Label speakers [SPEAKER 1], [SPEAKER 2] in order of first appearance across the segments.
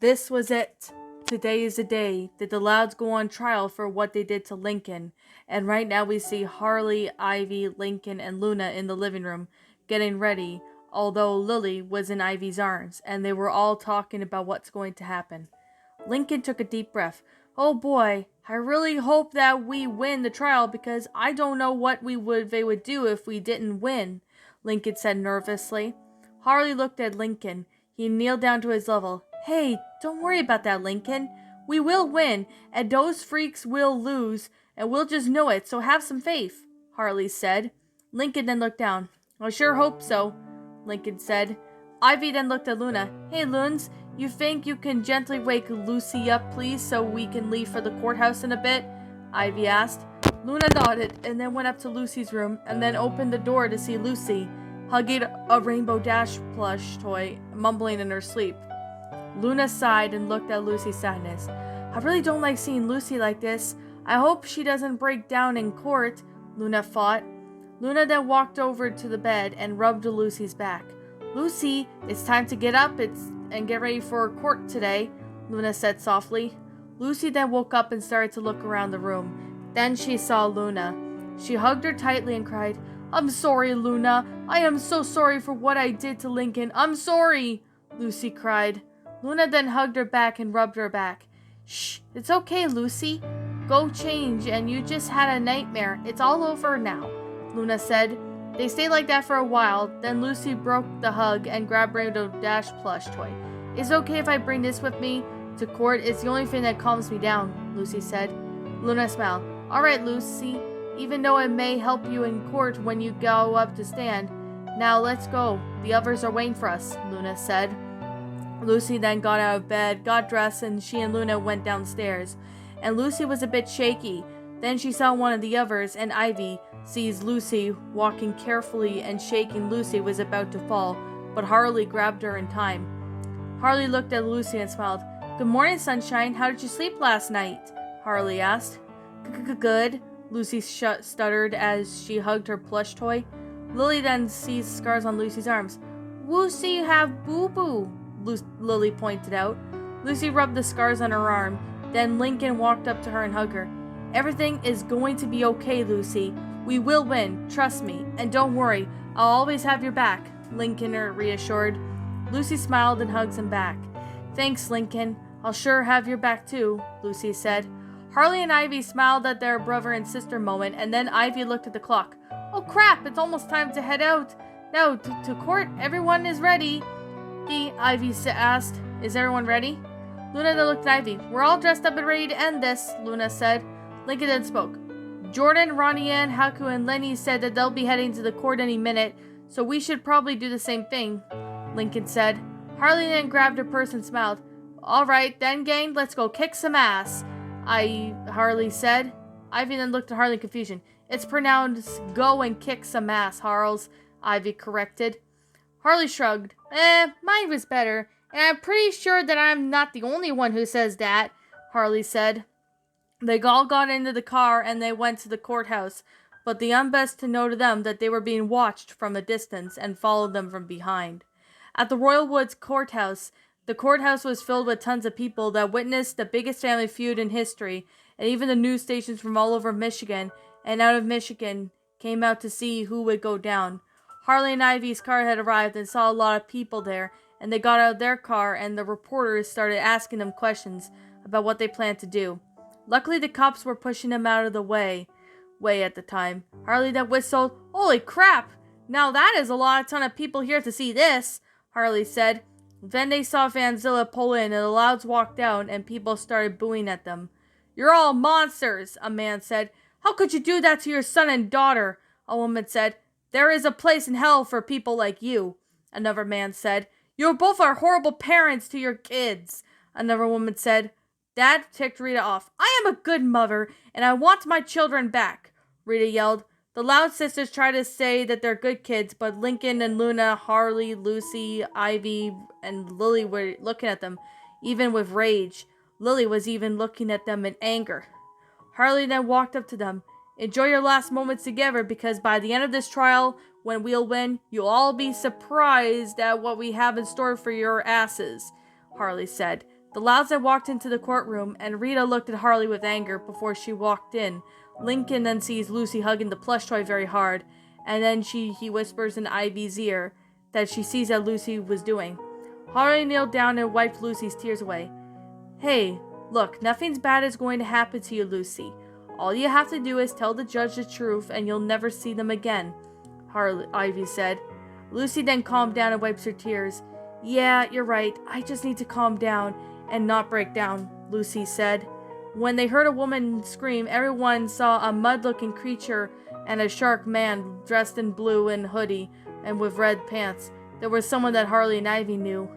[SPEAKER 1] This was it. Today is the day that the Louds go on trial for what they did to Lincoln. And right now we see Harley, Ivy, Lincoln, and Luna in the living room getting ready, although Lily was in Ivy's arms, and they were all talking about what's going to happen. Lincoln took a deep breath. Oh boy, I really hope that we win the trial because I don't know what they would do if we didn't win, Lincoln said nervously. Harley looked at Lincoln. He kneeled down to his level. Hey, don't worry about that, Lincoln. We will win, and those freaks will lose, and we'll just know it, so have some faith, Harley said. Lincoln then looked down. I sure hope so, Lincoln said. Ivy then looked at Luna. Hey, Loons, you think you can gently wake Lucy up, please, so we can leave for the courthouse in a bit? Ivy asked. Luna nodded and then went up to Lucy's room and then opened the door to see Lucy, hugging a Rainbow Dash plush toy, mumbling in her sleep. Luna sighed and looked at Lucy's sadness. I really don't like seeing Lucy like this. I hope she doesn't break down in court, Luna thought. Luna then walked over to the bed and rubbed Lucy's back. Lucy, it's time to get up and get ready for court today, Luna said softly. Lucy then woke up and started to look around the room. Then she saw Luna. She hugged her tightly and cried, I'm sorry, Luna. I am so sorry for what I did to Lincoln. I'm sorry, Lucy cried. Luna then hugged her back and rubbed her back. Shh, it's okay, Lucy. Go change, and you just had a nightmare. It's all over now, Luna said. They stayed like that for a while, then Lucy broke the hug and grabbed Rainbow Dash plush toy. It's okay if I bring this with me to court. It's the only thing that calms me down, Lucy said. Luna smiled. All right, Lucy, even though it may help you in court when you go up to stand. Now let's go. The others are waiting for us, Luna said. Lucy then got out of bed, got dressed, and she and Luna went downstairs. And Lucy was a bit shaky. Then she saw one of the others, and Ivy sees Lucy walking carefully and shaking. Lucy was about to fall, but Harley grabbed her in time. Harley looked at Lucy and smiled. Good morning, Sunshine. How did you sleep last night? Harley asked. Good, Lucy stuttered as she hugged her plush toy. Lily then sees scars on Lucy's arms. Lucy, you have boo-boo, Lily pointed out. Lucy rubbed the scars on her arm. Then Lincoln walked up to her and hugged her. Everything is going to be okay, Lucy. We will win, trust me, and don't worry, I'll always have your back, Lincoln reassured. Lucy smiled and hugged him back. Thanks, Lincoln. I'll sure have your back too, Lucy said. Harley and Ivy smiled at their brother and sister moment, and then Ivy looked at the clock. Oh crap, it's almost time to head out. Now, to court, everyone is ready. Ivy asked. Is everyone ready? Luna then looked at Ivy. We're all dressed up and ready to end this, Luna said. Lincoln then spoke. Jordan, Ronnie Ann, Haku, and Lenny said that they'll be heading to the court any minute, so we should probably do the same thing, Lincoln said. Harley then grabbed her purse and smiled. All right, then, gang, let's go kick some ass, Harley said. Ivy then looked at Harley in confusion. It's pronounced go and kick some ass, Harles, Ivy corrected. Harley shrugged. Mine was better, and I'm pretty sure that I'm not the only one who says that, Harley said. They all got into the car and they went to the courthouse, but the unbest to know to them that they were being watched from a distance and followed them from behind. At the Royal Woods courthouse, the courthouse was filled with tons of people that witnessed the biggest family feud in history, and even the news stations from all over Michigan and out of Michigan came out to see who would go down. Harley and Ivy's car had arrived and saw a lot of people there, and they got out of their car and the reporters started asking them questions about what they planned to do. Luckily, the cops were pushing them out of the way at the time. Harley then whistled. Holy crap! Now that is a ton of people here to see this, Harley said. Then they saw Vanzilla pull in and the Louds walked out and people started booing at them. You're all monsters, a man said. How could you do that to your son and daughter? A woman said. There is a place in hell for people like you, another man said. You both are horrible parents to your kids, another woman said. That ticked Rita off. I am a good mother, and I want my children back, Rita yelled. The Loud sisters tried to say that they're good kids, but Lincoln and Luna, Harley, Lucy, Ivy, and Lily were looking at them, even with rage. Lily was even looking at them in anger. Harley then walked up to them. Enjoy your last moments together, because by the end of this trial, when we'll win, you'll all be surprised at what we have in store for your asses, Harley said. The Louds then walked into the courtroom, and Rita looked at Harley with anger before she walked in. Lincoln then sees Lucy hugging the plush toy very hard, and then he whispers in Ivy's ear that she sees that Lucy was doing. Harley kneeled down and wiped Lucy's tears away. Hey, look, nothing's bad is going to happen to you, Lucy. All you have to do is tell the judge the truth and you'll never see them again, Ivy said. Lucy then calmed down and wipes her tears. Yeah, you're right. I just need to calm down and not break down, Lucy said. When they heard a woman scream, everyone saw a mud-looking creature and a shark man dressed in blue and hoodie and with red pants. There was someone that Harley and Ivy knew.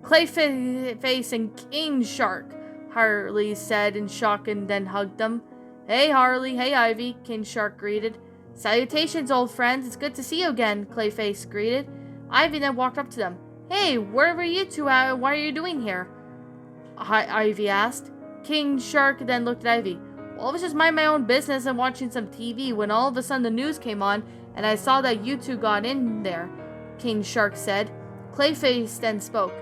[SPEAKER 1] Clayface and King Shark, Harley said in shock and then hugged them. Hey Harley, hey Ivy, King Shark greeted. Salutations, old friends, it's good to see you again, Clayface greeted. Ivy then walked up to them. Hey, where were you two at and what are you doing here? Ivy asked. King Shark then looked at Ivy. Well, I was just minding my own business and watching some TV when all of a sudden the news came on and I saw that you two got in there, King Shark said. Clayface then spoke.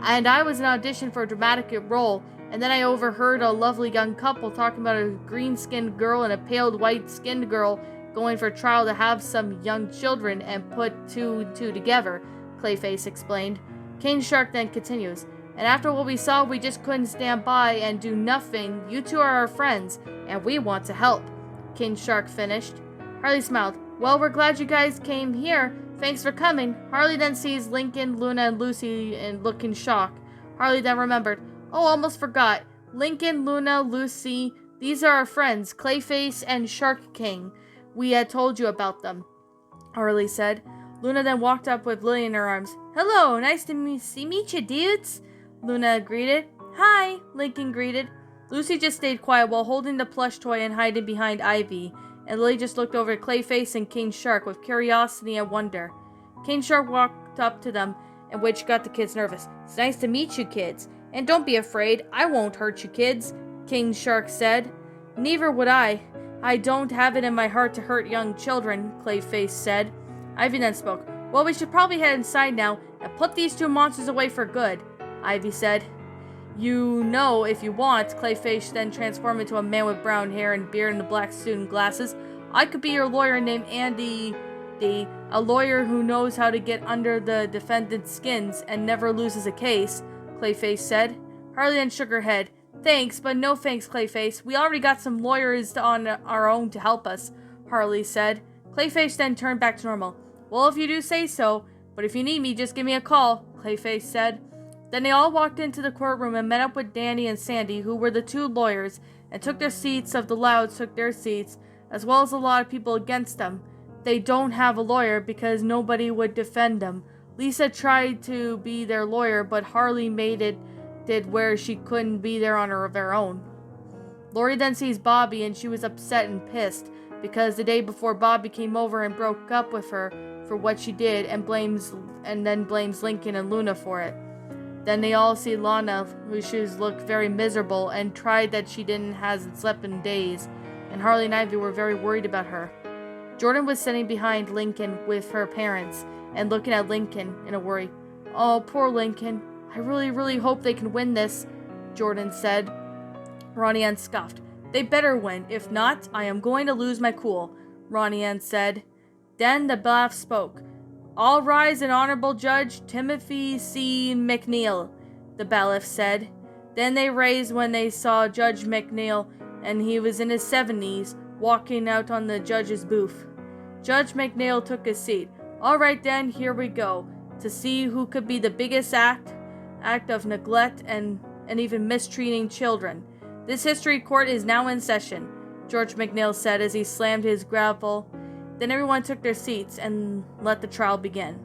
[SPEAKER 1] And I was in audition for a dramatic role, and then I overheard a lovely young couple talking about a green-skinned girl and a pale white-skinned girl going for trial to have some young children and put two and two together, Clayface explained. King Shark then continues. And after what we saw, we just couldn't stand by and do nothing. You two are our friends, and we want to help, King Shark finished. Harley smiled. Well, we're glad you guys came here. Thanks for coming. Harley then sees Lincoln, Luna, and Lucy and look in shock. Harley then remembered. Oh, almost forgot. Lincoln, Luna, Lucy, these are our friends, Clayface and Shark King. We had told you about them, Harley said. Luna then walked up with Lily in her arms. Hello, nice to meet you, dudes, Luna greeted. Hi, Lincoln greeted. Lucy just stayed quiet while holding the plush toy and hiding behind Ivy, and Lily just looked over at Clayface and King Shark with curiosity and wonder. King Shark walked up to them, and which got the kids nervous. It's nice to meet you, kids. And don't be afraid, I won't hurt you, kids, King Shark said. Neither would I. I don't have it in my heart to hurt young children, Clayface said. Ivy then spoke. Well, we should probably head inside now and put these two monsters away for good, Ivy said. You know, if you want, Clayface then transformed into a man with brown hair and beard and the black suit and glasses. I could be your lawyer named Andy D, a lawyer who knows how to get under the defendant's skins and never loses a case, Clayface said. Harley then shook her head. Thanks, but no thanks, Clayface. We already got some lawyers on our own to help us, Harley said. Clayface then turned back to normal. Well, if you do say so, but if you need me, just give me a call, Clayface said. Then they all walked into the courtroom and met up with Danny and Sandy, who were the two lawyers, and took their seats of the Louds took their seats, as well as a lot of people against them. They don't have a lawyer because nobody would defend them. Lisa tried to be their lawyer, but Harley did where she couldn't be there on their own. Lori then sees Bobby, and she was upset and pissed, because the day before Bobby came over and broke up with her for what she did and then blames Lincoln and Luna for it. Then they all see Lana, whose shoes looked very miserable and tried that she hasn't slept in days, and Harley and Ivy were very worried about her. Jordan was sitting behind Lincoln with her parents and looking at Lincoln in a worry. Oh, poor Lincoln. I really, really hope they can win this, Jordan said. Ronnie Ann scoffed. They better win. If not, I am going to lose my cool, Ronnie Ann said. Then the bailiff spoke. All rise and Honorable Judge Timothy C. McNeil, the bailiff said. Then they raised when they saw Judge McNeil, and he was in his 70s, walking out on the judge's booth. Judge McNeil took his seat. All right then, here we go, to see who could be the biggest act of neglect and even mistreating children. This history court is now in session, George McNeil said as he slammed his gavel. Then everyone took their seats and let the trial begin.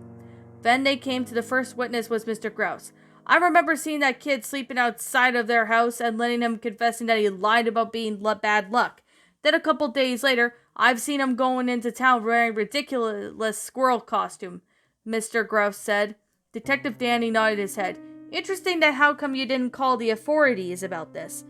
[SPEAKER 1] Then they came to the first witness was Mr. Grouse. I remember seeing that kid sleeping outside of their house and letting him confessing that he lied about being bad luck. Then a couple days later, I've seen him going into town wearing a ridiculous squirrel costume, Mr. Grouse said. Detective Danny nodded his head. Interesting that how come you didn't call the authorities about this?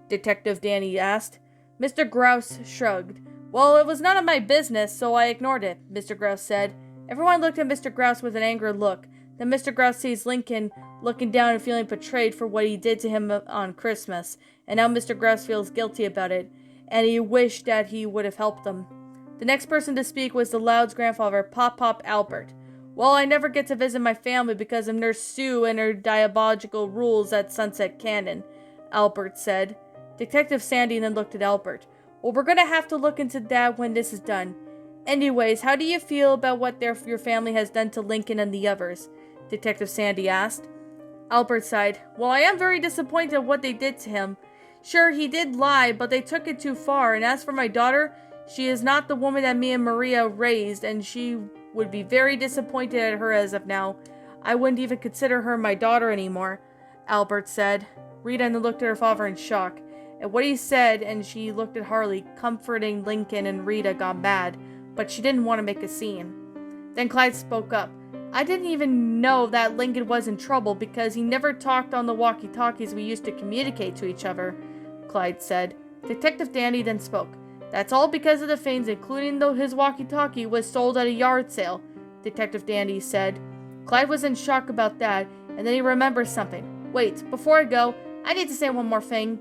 [SPEAKER 1] Detective Danny asked. Mr. Grouse shrugged. Well, it was none of my business, so I ignored it, Mr. Grouse said. Everyone looked at Mr. Grouse with an angry look. Then Mr. Grouse sees Lincoln, looking down and feeling betrayed for what he did to him on Christmas, and now Mr. Grouse feels guilty about it, and he wished that he would have helped them. The next person to speak was the Loud's grandfather, Pop Albert. Well, I never get to visit my family because of Nurse Sue and her diabolical rules at Sunset Canyon, Albert said. Detective Sandy then looked at Albert. Well, we're gonna have to look into that when this is done. Anyways, how do you feel about what your family has done to Lincoln and the others? Detective Sandy asked. Albert sighed. Well, I am very disappointed at what they did to him. Sure, he did lie, but they took it too far, and as for my daughter, she is not the woman that me and Maria raised, and she would be very disappointed at her as of now. I wouldn't even consider her my daughter anymore, Albert said. Rita looked at her father in shock. At what he said, and she looked at Harley, comforting Lincoln, and Rita got mad, but she didn't want to make a scene. Then Clyde spoke up. I didn't even know that Lincoln was in trouble because he never talked on the walkie-talkies we used to communicate to each other, Clyde said. Detective Danny then spoke. That's all because of the things, including though his walkie-talkie was sold at a yard sale, Detective Danny said. Clyde was in shock about that, and then he remembered something. Wait, before I go, I need to say one more thing.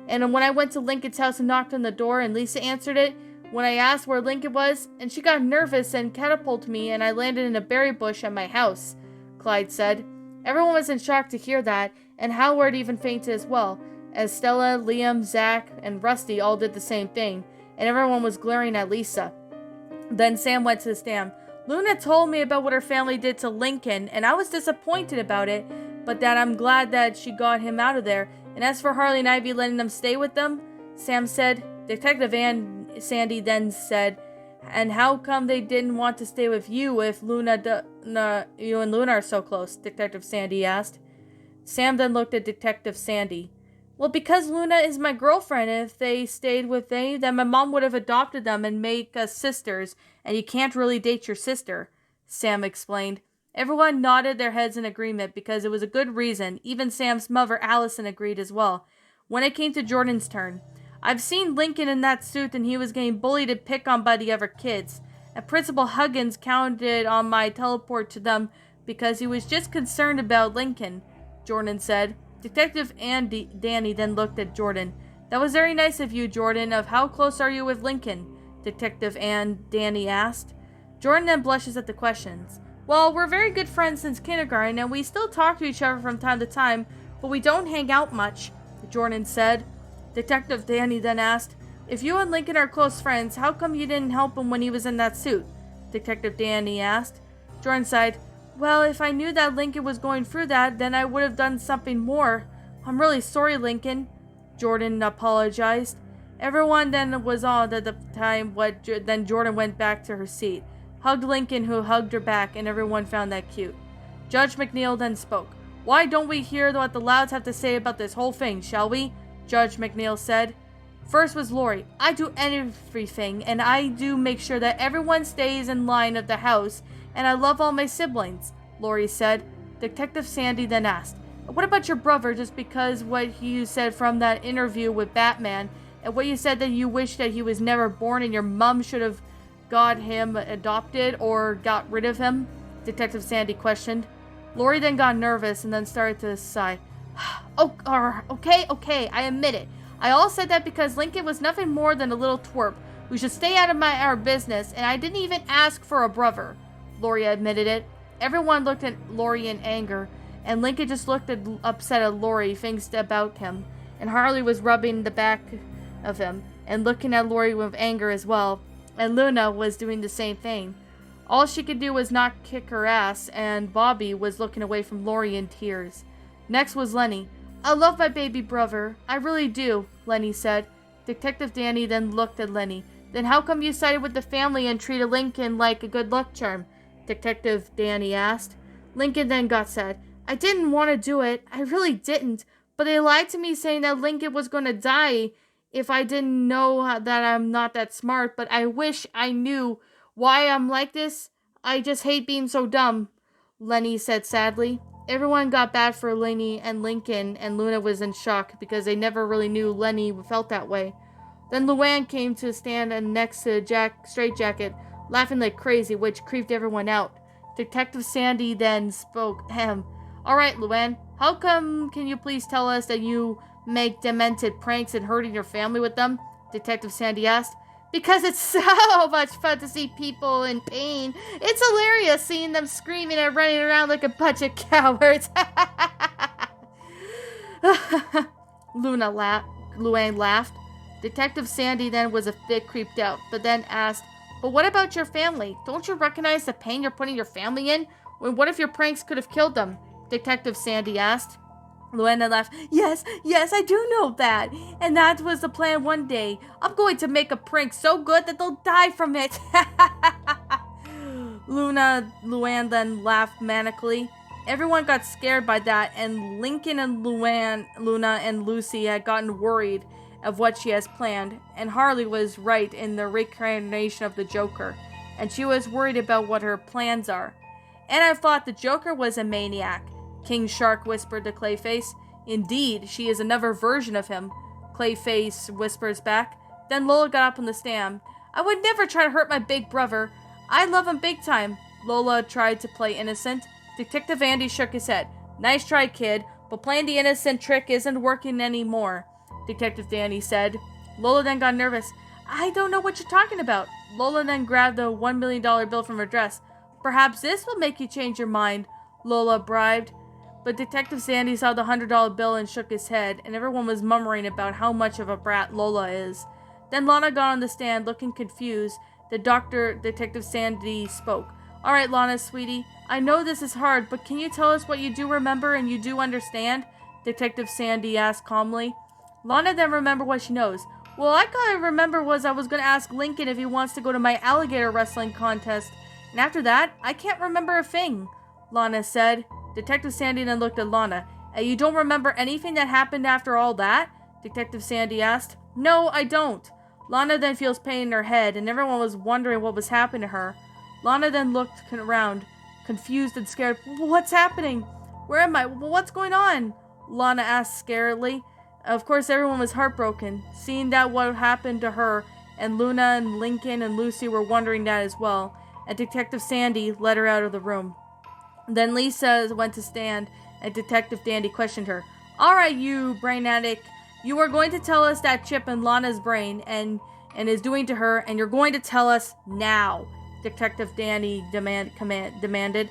[SPEAKER 1] And when I went to Lincoln's house and knocked on the door and Lisa answered it, when I asked where Lincoln was, and she got nervous and catapulted me and I landed in a berry bush at my house, Clyde said. Everyone was in shock to hear that, and Howard even fainted as well, as Stella, Liam, Zach, and Rusty all did the same thing, and everyone was glaring at Lisa. Then Sam went to the stand. Luna told me about what her family did to Lincoln, and I was disappointed about it, but that I'm glad that she got him out of there. And as for Harley and Ivy letting them stay with them, Sam said. Detective Sandy then said, and how come they didn't want to stay with you if you and Luna are so close? Detective Sandy asked. Sam then looked at Detective Sandy. Well, because Luna is my girlfriend, and if they stayed with me, then my mom would have adopted them and make us sisters, and you can't really date your sister, Sam explained. Everyone nodded their heads in agreement because it was a good reason. Even Sam's mother, Allison, agreed as well. When it came to Jordan's turn, I've seen Lincoln in that suit and he was getting bullied and picked on by the other kids. And Principal Huggins counted on my teleport to them because he was just concerned about Lincoln, Jordan said. Detective Danny then looked at Jordan. That was very nice of you, Jordan. Of how close are you with Lincoln? Detective Danny asked. Jordan then blushes at the questions. Well, we're very good friends since kindergarten, and we still talk to each other from time to time, but we don't hang out much, Jordan said. Detective Danny then asked, if you and Lincoln are close friends, how come you didn't help him when he was in that suit? Detective Danny asked. Jordan sighed, well, if I knew that Lincoln was going through that, then I would have done something more. I'm really sorry, Lincoln, Jordan apologized. Everyone then was on at the time, then Jordan went back to her seat, hugged Lincoln, who hugged her back, and everyone found that cute. Judge McNeil then spoke. Why don't we hear what the Louds have to say about this whole thing, shall we? Judge McNeil said. First was Lori. I do everything, and I do make sure that everyone stays in line of the house, and I love all my siblings, Lori said. Detective Sandy then asked, what about your brother, just because what you said from that interview with Batman, and what you said that you wish that he was never born and your mom should have got him adopted or got rid of him? Detective Sandy questioned. Lori then got nervous and then started to sigh. Okay, I admit it. I all said that because Lincoln was nothing more than a little twerp who should stay out of our business, and I didn't even ask for a brother. Lori admitted it. Everyone looked at Lori in anger, and Lincoln just looked upset at Lori, thinking about him, and Harley was rubbing the back of him and looking at Lori with anger as well, and Luna was doing the same thing. All she could do was not kick her ass, and Bobby was looking away from Lori in tears. Next was Lenny. I love my baby brother. I really do, Lenny said. Detective Danny then looked at Lenny. Then how come you sided with the family and treated Lincoln like a good luck charm? Detective Danny asked. Lincoln then got sad. I didn't want to do it. I really didn't. But they lied to me saying that Lincoln was going to die if I didn't know that I'm not that smart. But I wish I knew why I'm like this. I just hate being so dumb, Lenny said sadly. Everyone got bad for Lenny and Lincoln, and Luna was in shock because they never really knew Lenny felt that way. Then Luann came to stand next to Straightjacket, laughing like crazy, which creeped everyone out. Detective Sandy then spoke. Alright, Luann, how come can you please tell us that you make demented pranks and hurting your family with them? Detective Sandy asked. Because it's so much fun to see people in pain. It's hilarious seeing them screaming and running around like a bunch of cowards. Luann laughed. Detective Sandy then was a bit creeped out, but then asked, but what about your family? Don't you recognize the pain you're putting your family in? What if your pranks could have killed them? Detective Sandy asked. Luann laughed. Yes, I do know that. And that was the plan one day. I'm going to make a prank so good that they'll die from it. Luann then laughed manically. Everyone got scared by that, and Lincoln and Luna and Lucy had gotten worried of what she has planned, and Harley was right in the reincarnation of the Joker, and she was worried about what her plans are. And I thought the Joker was a maniac, King Shark whispered to Clayface. Indeed, she is another version of him, Clayface whispers back. Then Lola got up on the stand. I would never try to hurt my big brother. I love him big time. Lola tried to play innocent. Detective Andy shook his head. Nice try, kid, but playing the innocent trick isn't working anymore, Detective Danny said. Lola then got nervous. I don't know what you're talking about. Lola then grabbed the $1 million bill from her dress. Perhaps this will make you change your mind, Lola bribed. But Detective Sandy saw the $100 bill and shook his head, and everyone was murmuring about how much of a brat Lola is. Then Lana got on the stand, looking confused. Detective Sandy spoke. All right, Lana, sweetie, I know this is hard, but can you tell us what you do remember and you do understand? Detective Sandy asked calmly. Lana then remembered what she knows. Well, all I remember was I was going to ask Lincoln if he wants to go to my alligator wrestling contest. And after that, I can't remember a thing, Lana said. Detective Sandy then looked at Lana. You don't remember anything that happened after all that? Detective Sandy asked. No, I don't. Lana then feels pain in her head, and everyone was wondering what was happening to her. Lana then looked around, confused and scared. What's happening? Where am I? What's going on? Lana asked scaredly. Of course, everyone was heartbroken, seeing that what happened to her, and Luna and Lincoln and Lucy were wondering that as well, and Detective Sandy led her out of the room. Then Lisa went to stand, and Detective Dandy questioned her. All right, you brain addict, you are going to tell us that chip in Lana's brain and is doing to her, and you're going to tell us now, Detective Dandy demanded.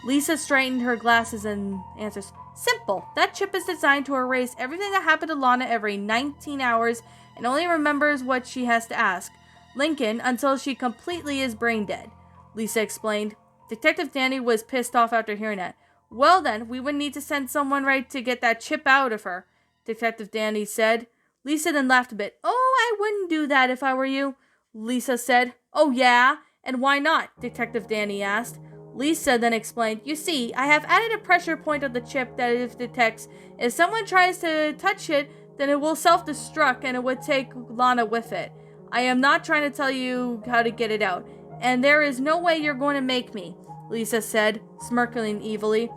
[SPEAKER 1] Lisa straightened her glasses and answers. Simple. That chip is designed to erase everything that happened to Lana every 19 hours and only remembers what she has to ask Lincoln until she completely is brain dead, Lisa explained. Detective Danny was pissed off after hearing that. Well then, we would need to send someone right to get that chip out of her, Detective Danny said. Lisa then laughed a bit. Oh, I wouldn't do that if I were you, Lisa said. Oh yeah? And why not? Detective Danny asked. Lisa then explained, you see, I have added a pressure point on the chip that it detects. If someone tries to touch it, then it will self-destruct and it would take Lana with it. I am not trying to tell you how to get it out, and there is no way you're going to make me, Lisa said, smirking evilly.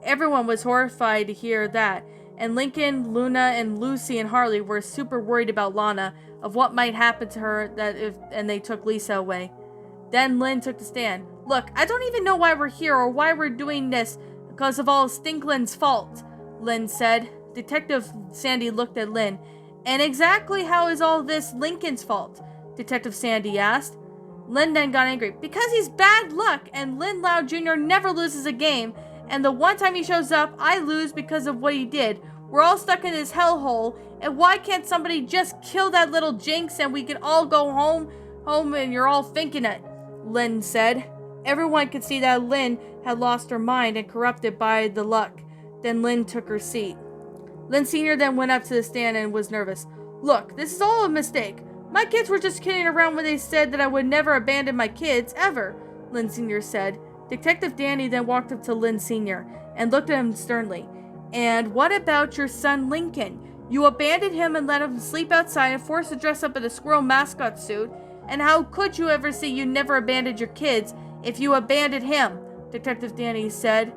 [SPEAKER 1] Everyone was horrified to hear that, and Lincoln, Luna, and Lucy and Harley were super worried about Lana, of what might happen to her and they took Lisa away. Then Lynn took the stand. Look, I don't even know why we're here or why we're doing this because of all Stinklin's fault, Lynn said. Detective Sandy looked at Lynn. And exactly how is all this Lincoln's fault? Detective Sandy asked. Lynn then got angry. Because he's bad luck and Lynn Loud Jr. never loses a game, and the one time he shows up, I lose because of what he did. We're all stuck in this hellhole, and why can't somebody just kill that little jinx and we can all go home and you're all thinking it, Lynn said. Everyone could see that Lynn had lost her mind and corrupted by the luck. Then Lynn took her seat. Lynn Sr. then went up to the stand and was nervous. Look, this is all a mistake. My kids were just kidding around when they said that I would never abandon my kids, ever, Lynn Sr. said. Detective Danny then walked up to Lynn Sr. and looked at him sternly. And what about your son Lincoln? You abandoned him and let him sleep outside and forced to dress up in a squirrel mascot suit. And how could you ever say you never abandoned your kids if you abandoned him? Detective Danny said.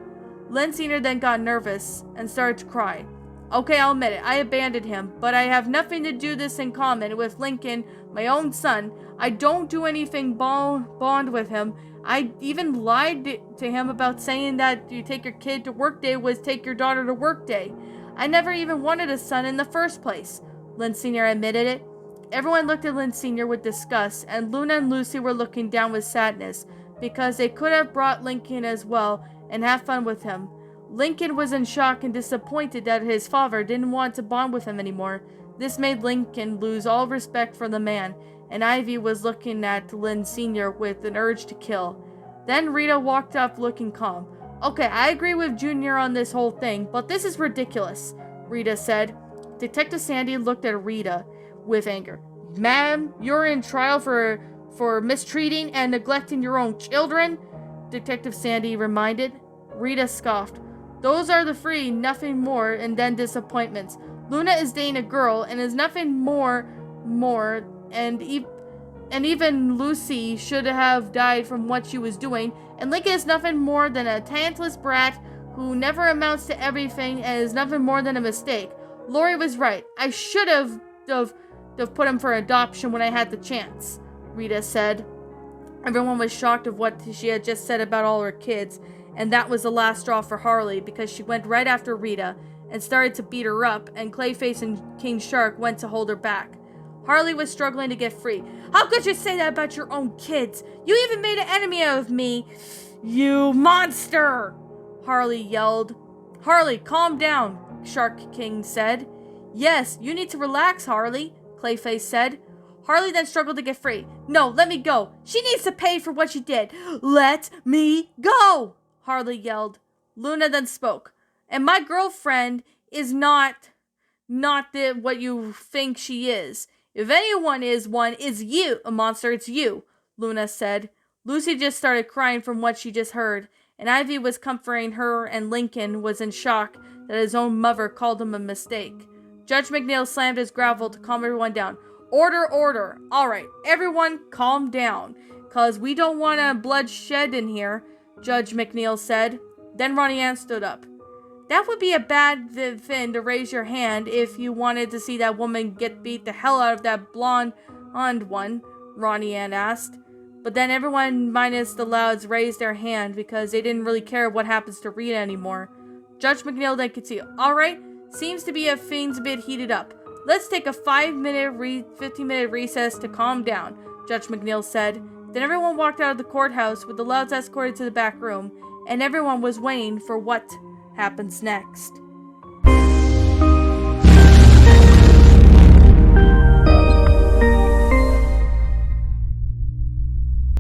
[SPEAKER 1] Lynn Sr. then got nervous and started to cry. Okay, I'll admit it, I abandoned him, but I have nothing to do this in common with Lincoln, my own son. I don't do anything bond with him. I even lied to him about saying that you take your kid to work day was take your daughter to work day. I never even wanted a son in the first place. Lynn Sr. admitted it. Everyone looked at Lynn Sr. with disgust, and Luna and Lucy were looking down with sadness, because they could have brought Lincoln as well and have fun with him. Lincoln was in shock and disappointed that his father didn't want to bond with him anymore. This made Lincoln lose all respect for the man, and Ivy was looking at Lynn Sr. with an urge to kill. Then Rita walked up looking calm. Okay, I agree with Junior on this whole thing, but this is ridiculous, Rita said. Detective Sandy looked at Rita with anger. Ma'am, you're in trial for mistreating and neglecting your own children, Detective Sandy reminded. Rita scoffed. Those are the three, nothing more, and then disappointments. Luna is dating a girl and is nothing more, and even Lucy should have died from what she was doing, and Lincoln is nothing more than a talentless brat who never amounts to everything and is nothing more than a mistake. Lori was right. I should have put him for adoption when I had the chance, Rita said. Everyone was shocked of what she had just said about all her kids, and that was the last straw for Harley, because she went right after Rita and started to beat her up, and Clayface and King Shark went to hold her back. Harley was struggling to get free. How could you say that about your own kids? You even made an enemy out of me, you monster! Harley yelled. Harley, calm down, Shark King said. Yes, you need to relax, Harley, Clayface said. Harley then struggled to get free. No, let me go. She needs to pay for what she did. Let me go, Harley yelled. Luna then spoke. And my girlfriend is not what you think she is. If anyone is one, it's you, a monster, it's you, Luna said. Lucy just started crying from what she just heard, and Ivy was comforting her, and Lincoln was in shock that his own mother called him a mistake. Judge McNeil slammed his gavel to calm everyone down. Order, order. All right, everyone calm down, cause we don't want a bloodshed in here, Judge McNeil said. Then Ronnie Ann stood up. That would be a bad thing to raise your hand if you wanted to see that woman get beat the hell out of that blonde one, Ronnie Ann asked. But then everyone minus the Louds raised their hand because they didn't really care what happens to Rita anymore. Judge McNeil then could see, alright, seems to be things a bit heated up. Let's take a 15-minute recess to calm down, Judge McNeil said. Then everyone walked out of the courthouse with the Louds escorted to the back room, and everyone was waiting for what happens next.